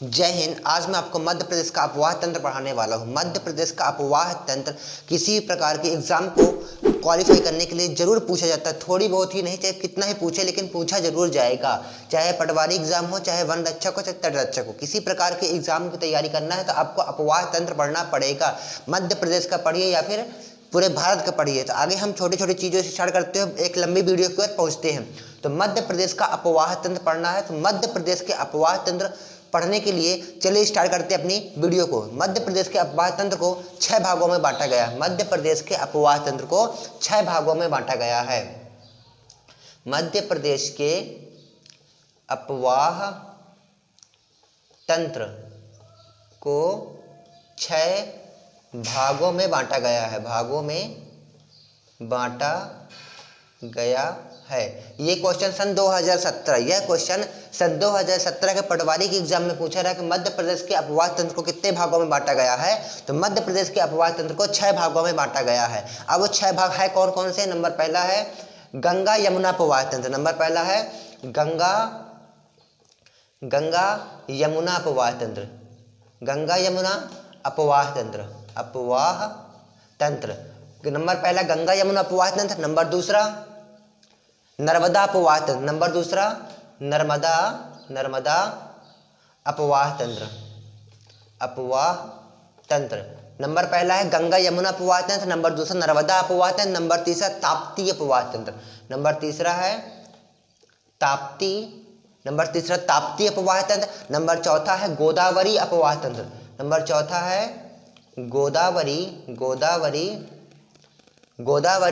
जय हिंद। आज मैं आपको मध्य प्रदेश का अपवाह तंत्र पढ़ाने वाला हूँ। मध्य प्रदेश का अपवाह तंत्र किसी प्रकार के एग्जाम को क्वालिफाई करने के लिए जरूर पूछा जाता है। थोड़ी बहुत ही नहीं, चाहे कितना ही पूछे, लेकिन पूछा जरूर जाएगा। चाहे पटवारी एग्जाम हो, चाहे वन रक्षक हो, चाहे तट रक्षक हो, किसी प्रकार के एग्जाम की तैयारी करना है तो आपको अपवाह तंत्र पढ़ना पड़ेगा। मध्य प्रदेश का पढ़िए या फिर पूरे भारत का पढ़िए। तो आगे हम छोटी छोटी चीज़ों से स्टार्ट करते हैं, एक लंबी वीडियो की ओर पहुँचते हैं। तो मध्य प्रदेश का अपवाह तंत्र पढ़ना है, तो मध्य प्रदेश के अपवाह तंत्र पढ़ने के लिए चलिए स्टार्ट करते हैं अपनी वीडियो को। मध्य प्रदेश के अपवाह तंत्र को 6 भागों में बांटा गया है। मध्य प्रदेश के अपवाह तंत्र को 6 भागों में बांटा गया है। मध्य प्रदेश के अपवाह तंत्र को 6 भागों में बांटा गया है। भागों में बांटा गया है। ये क्वेश्चन सन 2017, यह क्वेश्चन सन 2017 के पटवारी के एग्जाम में पूछा रहा कि मध्य प्रदेश के अपवाह तंत्र को कितने भागों में बांटा गया है। तो मध्य प्रदेश के अपवाह तंत्र को 6 भागों में बांटा गया है। अब वो 6 भाग है कौन कौन से? नंबर पहला है गंगा यमुना अपवाह तंत्र। नंबर पहला है गंगा यमुना अपवाह तंत्र। गंगा यमुना अपवाह तंत्र। अपवाह तंत्र नंबर पहला गंगा यमुना अपवाह तंत्र। नंबर दूसरा नर्मदा अपवाह तंत्र। नंबर दूसरा नर्मदा अपवाह तंत्र। अपवाह तंत्र नंबर पहला है गंगा यमुना अपवाह तंत्र। नंबर दूसरा नर्मदा अपवाह तंत्र। नंबर तीसरा ताप्ती अपवाह तंत्र। नंबर तीसरा है ताप्ती। नंबर तीसरा ताप्ती अपवाह तंत्र। नंबर चौथा है गोदावरी अपवाह तंत्र। नंबर चौथा है गोदावरी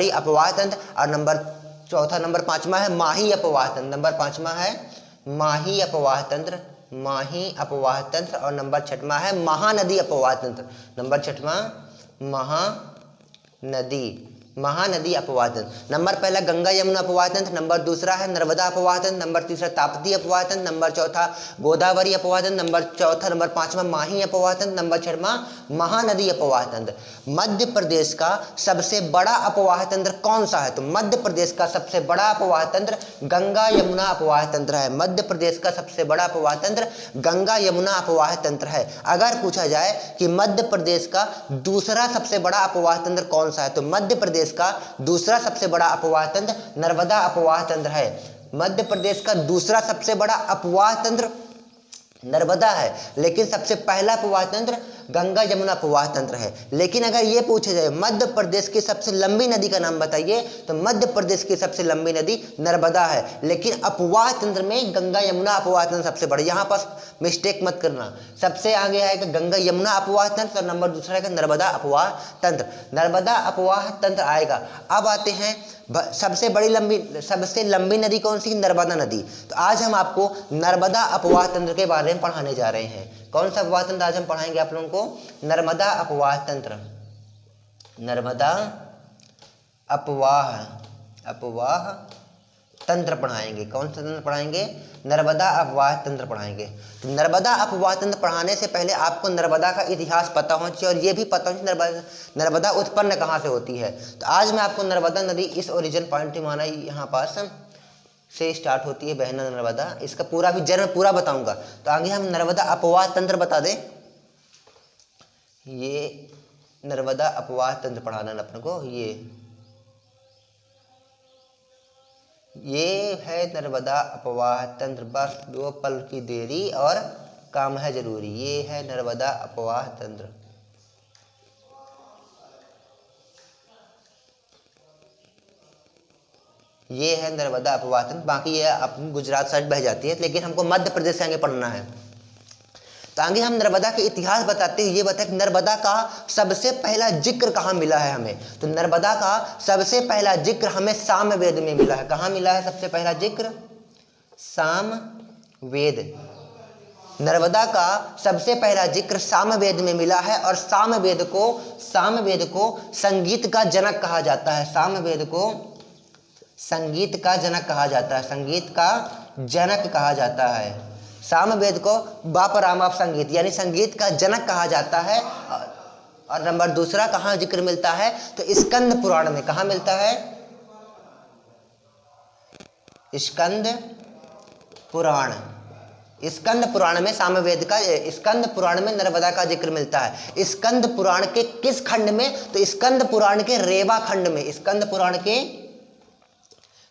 अपवाह तंत्र। और नंबर पांचवा है माही अपवाह तंत्र। नंबर पांचवा है माही अपवाह तंत्र। माही अपवाह तंत्र। और नंबर छठवां है महानदी अपवाह तंत्र। नंबर छठवां महानदी अपवाह तंत्र। नंबर पहला गंगा यमुना अपवाह तंत्र। नंबर दूसरा है नर्मदा अपवाह तंत्र। नंबर तीसरा ताप्ती अपवाह तंत्र। नंबर चौथा गोदावरी अपवाह तंत्र। नंबर पांचवा माही अपवाह तंत्र। नंबर छठवां महानदी अपवाह तंत्र। मध्य प्रदेश का सबसे बड़ा अपवाह तंत्र कौन सा है? तो मध्य प्रदेश का सबसे बड़ा अपवाह तंत्र गंगा यमुना अपवाह तंत्र है। मध्य प्रदेश का सबसे बड़ा अपवाह तंत्र गंगा यमुना अपवाह तंत्र है। अगर पूछा जाए कि मध्य प्रदेश का दूसरा सबसे बड़ा अपवाह तंत्र कौन सा है, तो मध्य प्रदेश का दूसरा सबसे बड़ा अपवाह तंत्र नर्मदा अपवाह तंत्र है। मध्य प्रदेश का दूसरा सबसे बड़ा अपवाह तंत्र नर्मदा है, लेकिन सबसे पहला अपवाह तंत्र गंगा यमुना अपवाह तंत्र है। लेकिन अगर ये पूछा जाए मध्य प्रदेश की सबसे लंबी नदी का नाम बताइए, तो मध्य प्रदेश की सबसे लंबी नदी नर्मदा है, लेकिन अपवाह तंत्र में गंगा यमुना अपवाह तंत्र सबसे बड़ा। यहाँ पर मिस्टेक मत करना, सबसे आगे आएगा गंगा यमुना अपवाह तंत्र और नंबर दूसरा आएगा नर्मदा अपवाह तंत्र। नर्मदा अपवाह तंत्र आएगा। अब आते हैं सबसे लंबी नदी कौन सी? नर्मदा नदी। तो आज हम आपको नर्मदा अपवाह तंत्र के बारे में पढ़ाने जा रहे हैं। कौन सा अपवाह तंत्र आज हम पढ़ाएंगे आप लोगों को? नर्मदा अपवाह तंत्र। नर्मदा अपवाह तंत्र पढ़ाएंगे। कौन सा तंत्र पढ़ाएंगे? नर्मदा अपवाह तंत्र पढ़ाएंगे। तो नर्मदा अपवाह तंत्र पढ़ाने से पहले आपको नर्मदा का इतिहास पता होना चाहिए और ये भी पता होना चाहिए नर्मदा उत्पन्न कहाँ से होती है। तो आज मैं आपको नर्मदा नदी इस ओरिजिन पॉइंट माना यहाँ पास से स्टार्ट होती है बहना नर्मदा, इसका पूरा भी जन्म पूरा बताऊंगा। तो आगे हम नर्मदा अपवाह तंत्र बता दें। ये नर्मदा अपवाह तंत्र पढ़ाना है अपन को। ये है नर्मदा अपवाह तंत्र। बस 2 पल की देरी और काम है जरूरी। ये है नर्मदा अपवाह तंत्र। ये है नर्मदा अपवाह तंत्र। बाकी ये अपनी गुजरात साइड बह जाती है, लेकिन हमको मध्य प्रदेश से आगे पढ़ना है। तो आगे हम नर्मदा के इतिहास बताते हैं। ये बताए कि नर्मदा का सबसे पहला जिक्र कहाँ मिला है हमें। तो नर्मदा का सबसे पहला जिक्र हमें सामवेद में मिला है। कहाँ मिला है सबसे पहला जिक्र? सामवेद। नर्मदा का सबसे पहला जिक्र सामवेद में मिला है और सामवेद को संगीत का जनक कहा जाता है। सामवेद को संगीत का जनक कहा जाता है। संगीत का जनक कहा जाता है। सामवेद को बाप राम ऑफ संगीत यानी संगीत का जनक कहा जाता है। और नंबर दूसरा कहाँ जिक्र मिलता है? तो स्कंद पुराण में। कहाँ मिलता है? स्कंद पुराण। स्कंद पुराण में सामवेद का, स्कंद पुराण में नर्मदा का जिक्र मिलता है। स्कंद पुराण के किस खंड में? तो स्कंद पुराण के रेवा खंड में, स्कंद पुराण के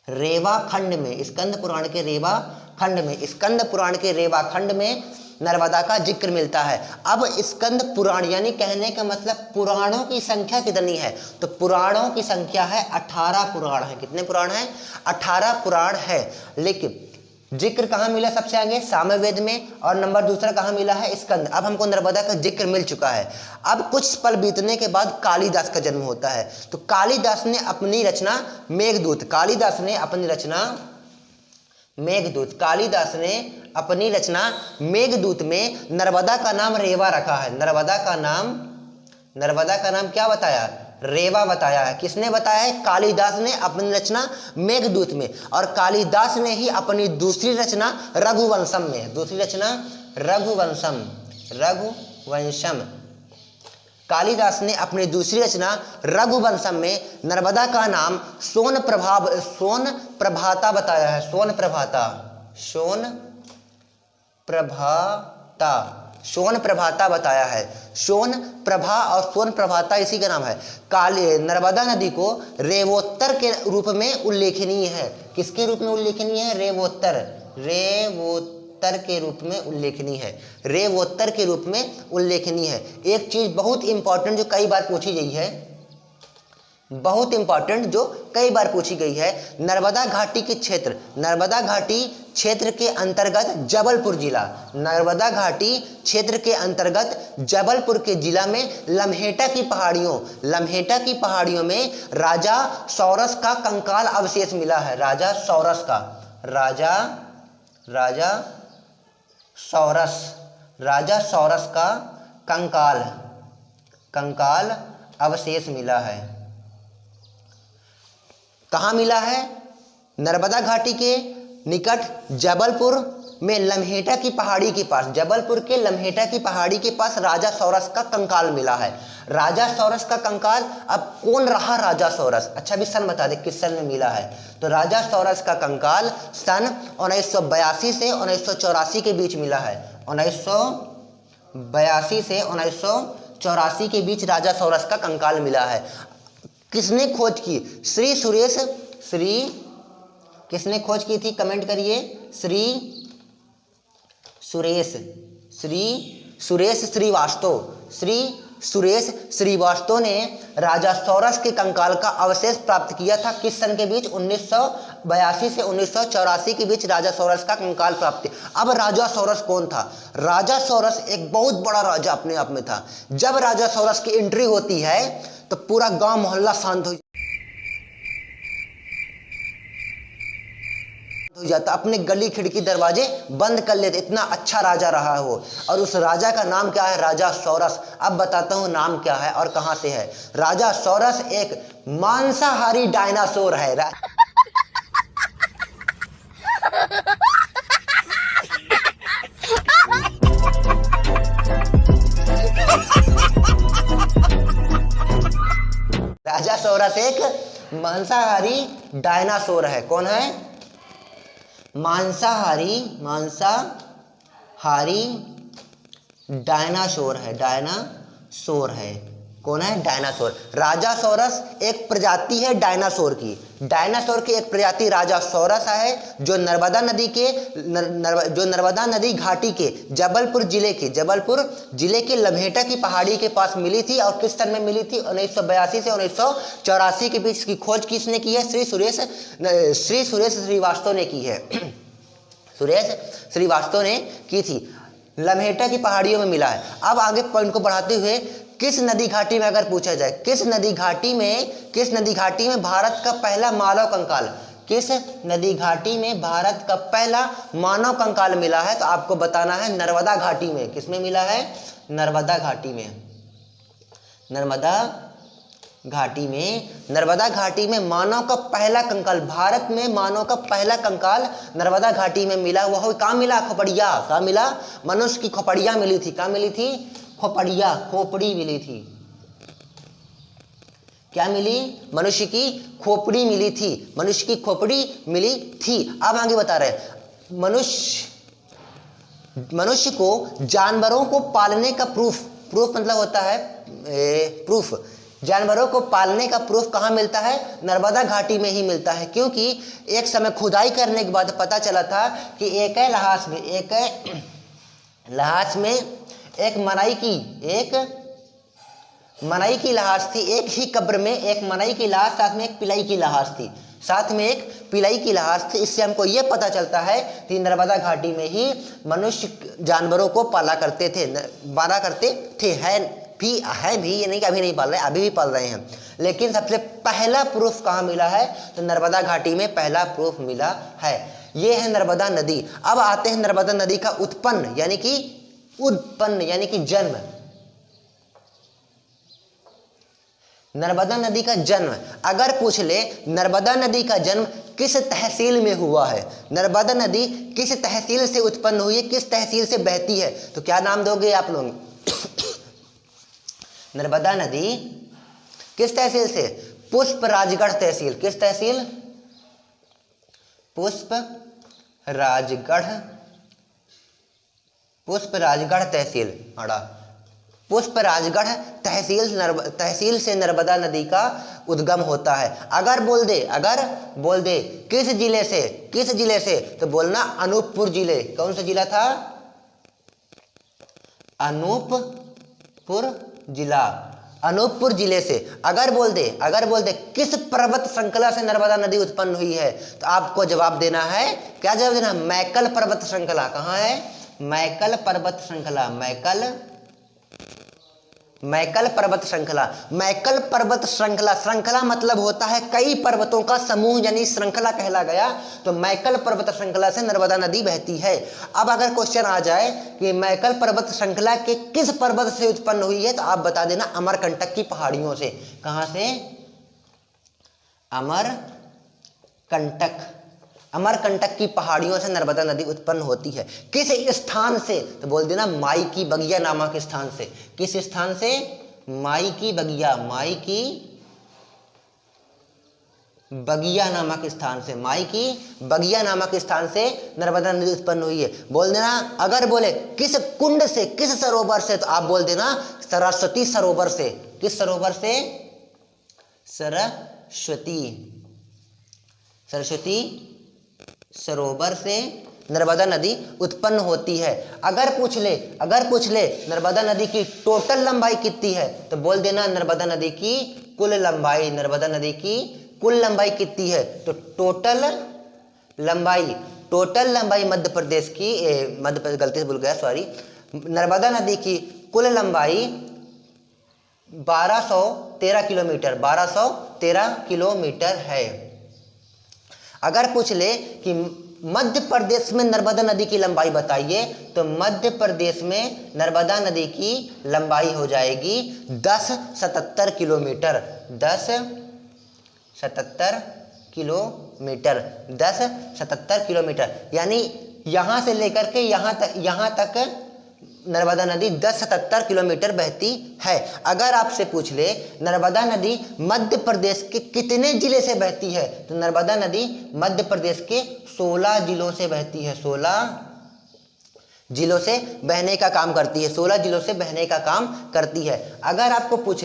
रेवा खंड में, स्कंद पुराण के रेवा खंड में, स्कंद पुराण के रेवा खंड में नर्मदा का जिक्र मिलता है। अब स्कंद पुराण यानी कहने का मतलब पुराणों की संख्या कितनी है? तो पुराणों की संख्या है 18 पुराण है। कितने पुराण हैं? 18 पुराण है। लेकिन जिक्र कहाँ मिला सबसे आगे? सामवेद में। और नंबर दूसरा कहाँ मिला है? स्कंद। अब हमको नर्मदा का जिक्र मिल चुका है। अब कुछ पल बीतने के बाद कालिदास का जन्म होता है। तो कालिदास ने अपनी रचना मेघदूत, कालिदास ने अपनी रचना मेघदूत, कालिदास ने अपनी रचना मेघदूत में नर्मदा का नाम रेवा रखा है। नर्मदा का नाम क्या बताया? रेवा बताया है। किसने बताया है? कालिदास ने अपनी रचना मेघदूत में। और कालिदास ने ही अपनी दूसरी रचना रघुवंशम में, दूसरी रचना रघुवंशम, कालिदास ने अपनी दूसरी रचना रघुवंशम में नर्मदा का नाम सोन प्रभाता बताया है। सोन प्रभाता बताया है। सोन प्रभा और सोन प्रभाता इसी का नाम है। नर्मदा नदी को रेवोत्तर के रूप में उल्लेखनीय है। किसके रूप में उल्लेखनीय है? रेवोत्तर के रूप में उल्लेखनीय है। रेवोत्तर के रूप में उल्लेखनीय है। एक चीज बहुत इंपॉर्टेंट जो कई बार पूछी गई है, नर्मदा घाटी के क्षेत्र, नर्मदा घाटी क्षेत्र के अंतर्गत जबलपुर जिला, नर्मदा घाटी क्षेत्र के अंतर्गत जबलपुर के जिला में लम्हेटा की पहाड़ियों में राजा सौरस का कंकाल अवशेष मिला है। राजा सौरस का कंकाल अवशेष मिला है। कहाँ मिला है? नर्मदा घाटी के निकट जबलपुर में लम्हेटा की पहाड़ी के पास, जबलपुर के लम्हेटा की पहाड़ी के पास राजा सौरस का कंकाल मिला है। राजा सौरस का कंकाल, अब कौन रहा राजा सौरस? अच्छा भी सन बता दे किस सन में मिला है। तो राजा सौरस का कंकाल सन 1982 से 1984 के बीच मिला है। 1982 से 1984 के बीच राजा सौरस का कंकाल मिला है। किसने खोज की? किसने खोज की थी? कमेंट करिए। सुरेश श्रीवास्तव ने राजा सौरस के कंकाल का अवशेष प्राप्त किया था। किस सन के बीच? 1982 से 1984 के बीच राजा सौरस का कंकाल प्राप्त। अब राजा सौरस कौन था? राजा सौरस एक बहुत बड़ा राजा अपने आप में था। जब राजा सौरस की एंट्री होती है तो पूरा गांव मोहल्ला शांत हो जाता, अपने गली खिड़की दरवाजे बंद कर लेते, इतना अच्छा राजा रहा हो। और उस राजा का नाम क्या है? राजा सौरस। अब बताता हूं नाम क्या है और कहां से है। राजा सौरस एक मांसाहारी डायनासोर है। राजा सौरस एक मांसाहारी डायनासोर है। कौन है? मांसाहारी डायनासोर है। कौन है? डायनासोर। राजा सौरस एक प्रजाति है डायनासोर की। डायनासोर की एक प्रजाति राजा सौरस है जो नर्मदा नदी घाटी के जबलपुर जिले के लम्हेटा की पहाड़ी के पास मिली थी। और किस सन में मिली थी? 1982 से 1984 के बीच की खोज किसने की है? श्री सुरेश श्रीवास्तव ने की है। सुरेश श्रीवास्तव ने की थी। लम्हेटा की पहाड़ियों में मिला है। अब आगे पॉइंट को बढ़ाते हुए, किस नदी घाटी में अगर पूछा जाए, किस नदी घाटी में भारत का पहला मानव कंकाल, किस नदी घाटी में भारत का पहला मानव कंकाल मिला है? तो आपको बताना है नर्मदा घाटी में। किसमें मिला है? नर्मदा घाटी में मानव का पहला कंकाल, भारत में मानव का पहला कंकाल नर्मदा घाटी में मिला। वह कहाँ मिला? खोपड़िया। कहाँ मिला? मनुष्य की खोपड़िया मिली थी। कहाँ मिली थी? खोपड़ी मिली थी। क्या मिली? मनुष्य की खोपड़ी मिली थी। अब आगे बता रहे हैं, मनुष्य को जानवरों को पालने का प्रूफ मतलब होता है प्रूफ, जानवरों को पालने का प्रूफ कहाँ मिलता है? नर्मदा घाटी में ही मिलता है। क्योंकि एक समय खुदाई करने के बाद पता चला था कि एक लहास में एक मनई की लाश थी। एक ही कब्र में एक मनई की लाश, साथ में एक पिलई की लाश थी, इससे हमको ये पता चलता है कि नर्मदा घाटी में ही मनुष्य जानवरों को पाला करते थे, है भी, ये नहीं कि अभी नहीं पाल रहे, अभी भी पाल रहे हैं। लेकिन सबसे पहला प्रूफ कहाँ मिला है? तो नर्मदा घाटी में पहला प्रूफ मिला है। ये है नर्मदा नदी। अब आते हैं नर्मदा नदी का उत्पन्न यानी कि जन्म। नर्मदा नदी का जन्म अगर पूछ ले, नर्मदा नदी का जन्म किस तहसील में हुआ है? नर्मदा नदी किस तहसील से उत्पन्न हुई है, किस तहसील से बहती है? तो क्या नाम दोगे आप लोग? नर्मदा नदी किस तहसील से? पुष्पराजगढ़ तहसील। किस तहसील? पुष्पराजगढ़ तहसील। पुष्पराजगढ़ तहसील से नर्मदा नदी का उद्गम होता है। अगर बोल दे किस जिले से, तो बोलना अनूपपुर जिले। कौन सा जिला था? अनूपपुर जिले से। अगर बोल दे किस पर्वत श्रृंखला से नर्मदा नदी उत्पन्न हुई है, तो आपको जवाब देना है, क्या जवाब देना? मैकल पर्वत श्रृंखला। कहाँ है? मैकल पर्वत श्रृंखला। मैकल पर्वत श्रृंखला मतलब होता है कई पर्वतों का समूह, यानी श्रृंखला कहला गया। तो मैकल पर्वत श्रृंखला से नर्मदा नदी बहती है। अब अगर क्वेश्चन आ जाए कि मैकल पर्वत श्रृंखला के किस पर्वत से उत्पन्न हुई है, तो आप बता देना अमरकंटक की पहाड़ियों से। कहां से? अमरकंटक की पहाड़ियों से नर्मदा नदी उत्पन्न होती है। किस स्थान से? तो बोल देना माई की बगिया नामक स्थान से। किस स्थान से? माई की बगिया नामक स्थान से नर्मदा नदी उत्पन्न हुई है। बोल देना, अगर बोले किस कुंड से, किस सरोवर से, तो आप बोल देना सरस्वती सरोवर से। किस सरोवर से? सरस्वती सरोवर से नर्मदा नदी उत्पन्न होती है। अगर पूछ ले नर्मदा नदी की टोटल लंबाई कितनी है, तो बोल देना नर्मदा नदी की कुल लंबाई कितनी है? तो टोटल लंबाई मध्य प्रदेश की गलती से भूल गया, सॉरी। नर्मदा नदी की कुल लंबाई 1213 किलोमीटर है। अगर पूछ ले कि मध्य प्रदेश में नर्मदा नदी की लंबाई बताइए, तो मध्य प्रदेश में नर्मदा नदी की लंबाई हो जाएगी 1077 किलोमीटर। 1077 किलोमीटर, यानी यहां से लेकर के यहां तक नर्मदा नदी 1077 किलोमीटर बहती है। अगर आपसे पूछ ले नर्मदा नदी मध्य प्रदेश के कितने जिले से बहती है, तो नर्मदा नदी मध्य प्रदेश के 16 जिलों से बहती है। 16 जिलों से बहने का काम करती है। अगर आपको पूछ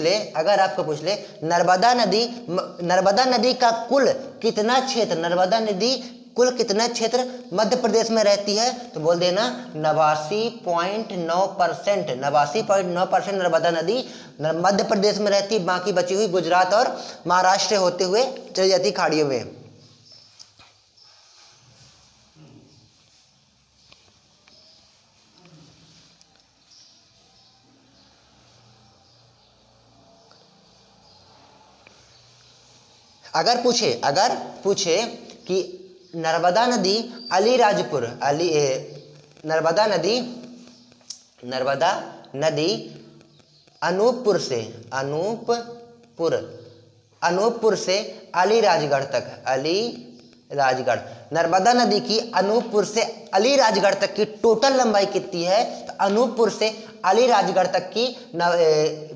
ले नर्मदा नदी का कुल कितना क्षेत्र मध्य प्रदेश में रहती है, तो बोल देना 89.9% नर्मदा नदी मध्य प्रदेश में रहती है। बाकी बची हुई गुजरात और महाराष्ट्र होते हुए चली जाती खाड़ियों में। अगर पूछे कि नर्मदा नदी अनूपपुर से अलीराजगढ़ तक, नर्मदा नदी की अनूपपुर से अलीराजगढ़ तक की टोटल लंबाई कितनी है, तो अनूपपुर से अलीराजगढ़ तक की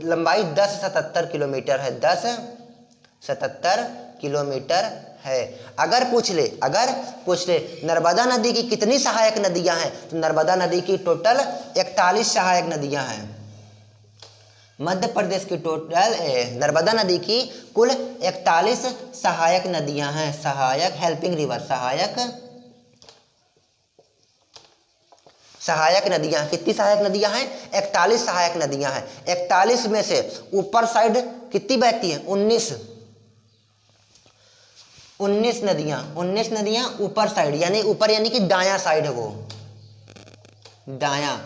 लंबाई 1077 किलोमीटर है। 1077 किलोमीटर है। अगर पूछ ले नर्मदा नदी की कितनी सहायक नदियां हैं, तो नर्मदा नदी की टोटल 41 सहायक नदियां हैं। मध्य प्रदेश की टोटल नर्मदा नदी की कुल 41 सहायक नदियां हैं। सहायक हेल्पिंग रिवर, सहायक नदियां कितनी सहायक नदियां हैं? 41 सहायक नदियां हैं। 41 में से ऊपर साइड कितनी बहती हैं? 19 नदियां ऊपर साइड, यानी ऊपर यानी कि दायां साइड है वो, दायां।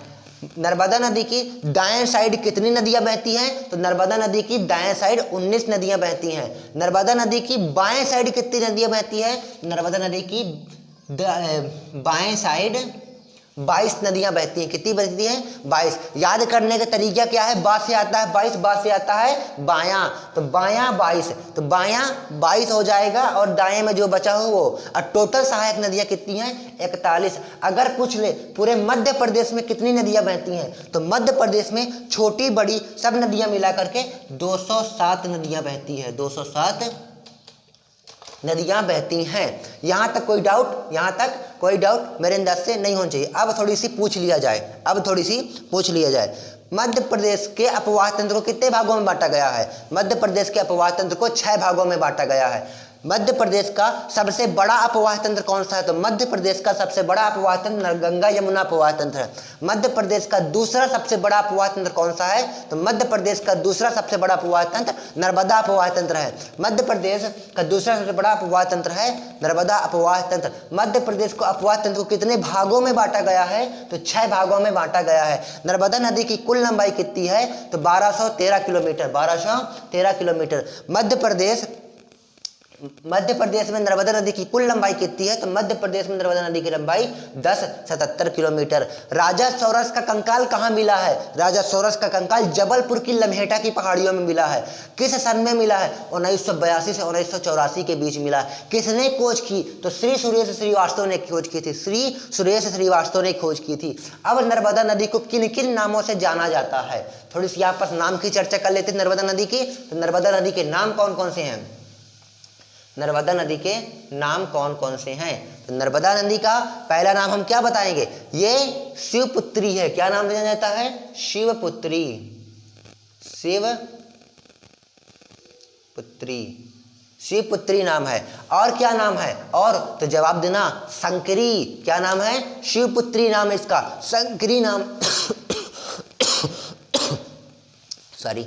नर्मदा नदी की दाएं साइड कितनी नदियां बहती हैं? तो नर्मदा नदी की दाएं साइड 19 नदियां बहती हैं। नर्मदा नदी की बाएं साइड कितनी नदियां बहती हैं? नर्मदा नदी की बाएं साइड 22 नदियां बहती हैं। कितनी बहती हैं? 22। याद करने का तरीका क्या है? बा से आता है 22, बा से आता है बायां, तो बायां 22, तो बायां 22 हो जाएगा और दाएं में जो बचा हो वो। और टोटल सहायक नदियां कितनी हैं? 41। अगर पूछ ले पूरे मध्य प्रदेश में कितनी नदियां बहती हैं, तो मध्य प्रदेश में छोटी बड़ी सब नदियां मिला करके 207 नदियां बहती है। 207 नदियां बहती हैं। यहाँ तक कोई डाउट मेरे अंदाज से नहीं होना चाहिए। अब थोड़ी सी पूछ लिया जाए। मध्य प्रदेश के अपवाह तंत्र को कितने भागों में बांटा गया है? मध्य प्रदेश के अपवाह तंत्र को 6 भागों में बांटा गया है। मध्य प्रदेश का सबसे बड़ा अपवाह तंत्र कौन सा है? तो मध्य प्रदेश का सबसे बड़ा अपवाह तंत्र गंगा यमुना अपवाह तंत्र है। मध्य प्रदेश का दूसरा सबसे बड़ा अपवाह तंत्र कौन सा है? तो मध्य प्रदेश का दूसरा सबसे बड़ा अपवाह तंत्र नर्मदा अपवाह तंत्र है। मध्य प्रदेश का दूसरा सबसे बड़ा अपवाह तंत्र है नर्मदा अपवाह तंत्र। मध्य प्रदेश को अपवाह तंत्र को कितने भागों में बांटा गया है? तो 6 भागों में बांटा गया है। नर्मदा नदी की कुल लंबाई कितनी है? तो 1213 किलोमीटर। 1213 किलोमीटर। मध्य प्रदेश में नर्मदा नदी की कुल लंबाई कितनी है? तो मध्य प्रदेश में नर्मदा नदी की लंबाई 1077 किलोमीटर। राजा सौरस का कंकाल कहाँ मिला है? राजा सौरस का कंकाल जबलपुर की लम्हेटा की पहाड़ियों में मिला है। किस सन में मिला है? 1982 से 1984 के बीच मिला है। किसने खोज की? तो श्री सुरेश श्रीवास्तव ने खोज की थी। श्री सुरेश श्रीवास्तव ने खोज की थी। अब नर्मदा नदी को किन किन नामों से जाना जाता है? थोड़ी सी यहाँ पर नाम की चर्चा कर लेते हैं नर्मदा नदी की। तो नर्मदा नदी के नाम कौन कौन से हैं? नर्मदा नदी के नाम कौन कौन से हैं? तो नर्मदा नदी का पहला नाम हम क्या बताएंगे? ये शिवपुत्री है। क्या नाम दिया जाता है? शिवपुत्री। शिवपुत्री नाम है। और क्या नाम है? और तो जवाब देना शंकरी। क्या नाम है? शिवपुत्री नाम है इसका, शंकरी नाम सॉरी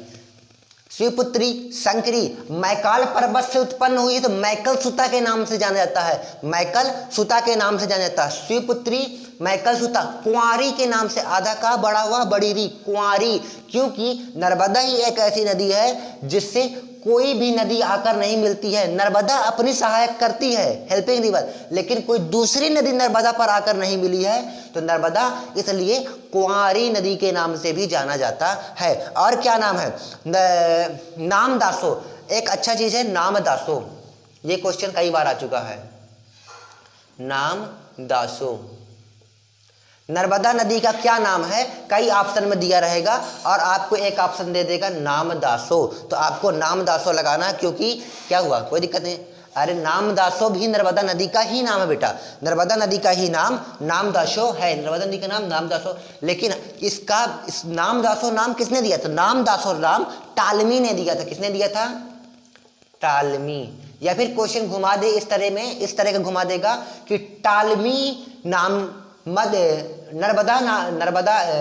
शिवपुत्री शंकरी। मैकाल पर्वत से उत्पन्न हुई तो मैकल सुता के नाम से जाना जाता है। मैकल सुता के नाम से जाना जाता है। शिवपुत्री मैकल सुता। कुंवारी के नाम से, आधा का बड़ा हुआ बड़ी री, कुंवारी, क्योंकि नर्मदा ही एक ऐसी नदी है जिससे कोई भी नदी आकर नहीं मिलती है। नर्मदा अपनी सहायक करती है, हेल्पिंग रिवर, लेकिन कोई दूसरी नदी नर्मदा पर आकर नहीं मिली है, तो नर्मदा इसलिए कुंवारी नदी के नाम से भी जाना जाता है। और क्या नाम है? नामदासो। एक अच्छा चीज है नामदासो। ये क्वेश्चन कई बार आ चुका है। नामदासो नर्मदा नदी का क्या नाम है? कई ऑप्शन में दिया रहेगा और आपको एक ऑप्शन दे देगा नामदासो, तो आपको नामदासो लगाना है। क्योंकि क्या हुआ, कोई दिक्कत नहीं। अरे नामदासो भी नर्मदा नदी का ही नाम है बेटा। नर्मदा नदी का ही नाम नामदासो है। नर्मदा नदी का नाम नामदासो, लेकिन इस नामदासो नाम किसने दिया? तो नामदासो नाम टालमी ने दिया था। किसने दिया था? टालमी। या फिर क्वेश्चन घुमा दे इस तरह का घुमा देगा कि टालमी नाम नर्मदा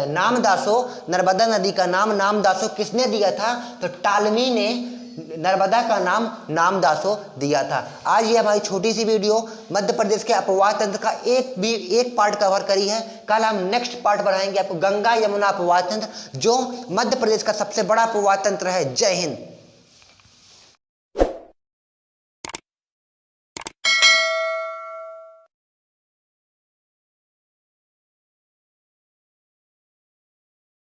नामदासो, नर्मदा नदी का नाम नामदासो किसने दिया था? तो टालमी ने नर्मदा का नाम नामदासो दिया था। आज ये हमारी छोटी सी वीडियो मध्य प्रदेश के अपवाह तंत्र का एक पार्ट कवर करी है। कल हम नेक्स्ट पार्ट बढ़ाएंगे आपको गंगा यमुना अपवाह तंत्र, जो मध्य प्रदेश का सबसे बड़ा अपवाह तंत्र है। जय हिंद।